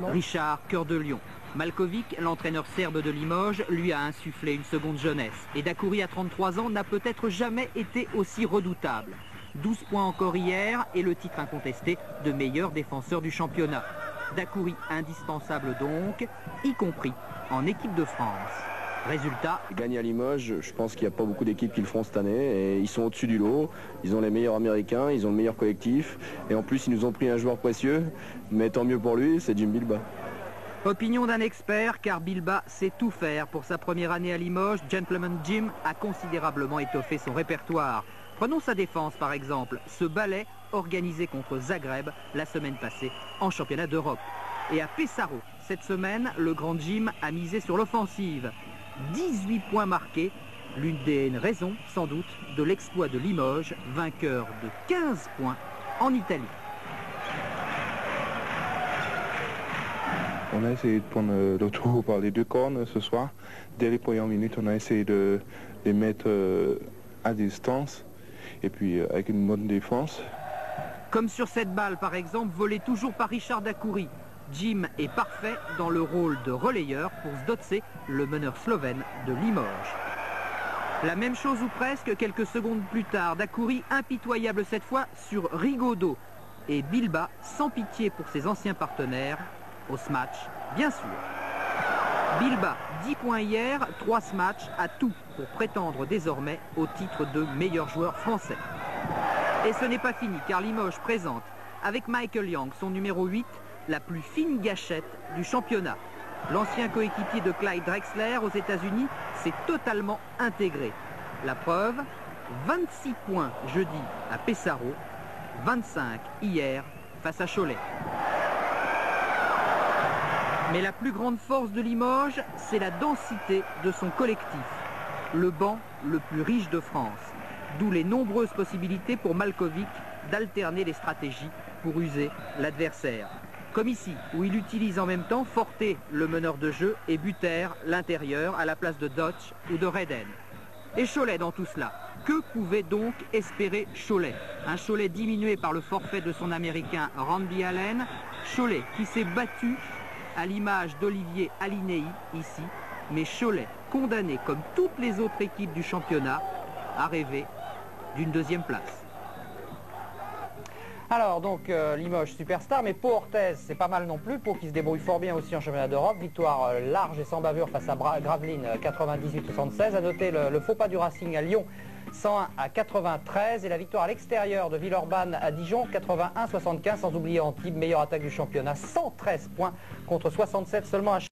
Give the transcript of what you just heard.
Richard, cœur de lion. Malkovic, l'entraîneur serbe de Limoges, lui a insufflé une seconde jeunesse. Et Dakouri, à 33 ans, n'a peut-être jamais été aussi redoutable. 12 points encore hier et le titre incontesté de meilleur défenseur du championnat. Dakouri indispensable donc, y compris en équipe de France. Résultat. Gagner à Limoges, je pense qu'il n'y a pas beaucoup d'équipes qui le feront cette année et ils sont au-dessus du lot. Ils ont les meilleurs Américains, ils ont le meilleur collectif et en plus ils nous ont pris un joueur précieux, mais tant mieux pour lui, c'est Jim Bilba. Opinion d'un expert, car Bilba sait tout faire. Pour sa première année à Limoges, Gentleman Jim a considérablement étoffé son répertoire. Prenons sa défense par exemple, ce ballet organisé contre Zagreb la semaine passée en championnat d'Europe. Et à Pesaro, cette semaine, le grand Jim a misé sur l'offensive. 18 points marqués, l'une des raisons sans doute de l'exploit de Limoges, vainqueur de 15 points en Italie. On a essayé de prendre le tour par les deux cornes ce soir. Dès les premières minutes, on a essayé de les mettre à distance et puis avec une bonne défense. Comme sur cette balle par exemple, volée toujours par Richard Dakouri. Jim est parfait dans le rôle de relayeur pour Zdotce, le meneur slovène de Limoges. La même chose ou presque quelques secondes plus tard. Dakouri impitoyable cette fois sur Rigaudot. Et Bilba sans pitié pour ses anciens partenaires. Au smash, bien sûr. Bilba, 10 points hier, 3 smatchs à tout pour prétendre désormais au titre de meilleur joueur français. Et ce n'est pas fini car Limoges présente, avec Michael Young, son numéro 8, la plus fine gâchette du championnat. L'ancien coéquipier de Clyde Drexler aux États-Unis s'est totalement intégré. La preuve, 26 points jeudi à Pesaro, 25 hier face à Cholet. Mais la plus grande force de Limoges, c'est la densité de son collectif. Le banc le plus riche de France. D'où les nombreuses possibilités pour Malkovic d'alterner les stratégies pour user l'adversaire. Comme ici, où il utilise en même temps Forté, le meneur de jeu, et Buter, l'intérieur, à la place de Dodge ou de Reden. Et Cholet dans tout cela. Que pouvait donc espérer Cholet? Un Cholet diminué par le forfait de son Américain Randy Allen. Cholet qui s'est battu à l'image d'Olivier Alinei ici, mais Cholet condamné comme toutes les autres équipes du championnat à rêver d'une deuxième place. Alors donc Limoges superstar, mais Pau Orthez c'est pas mal non plus. Pau qui se débrouille fort bien aussi en championnat d'Europe. Victoire large et sans bavure face à Gravelines 98-76. À noter le faux pas du Racing à Lyon 101-93 et la victoire à l'extérieur de Villeurbanne à Dijon 81-75, sans oublier Antibes, meilleure attaque du championnat, 113 points contre 67 seulement à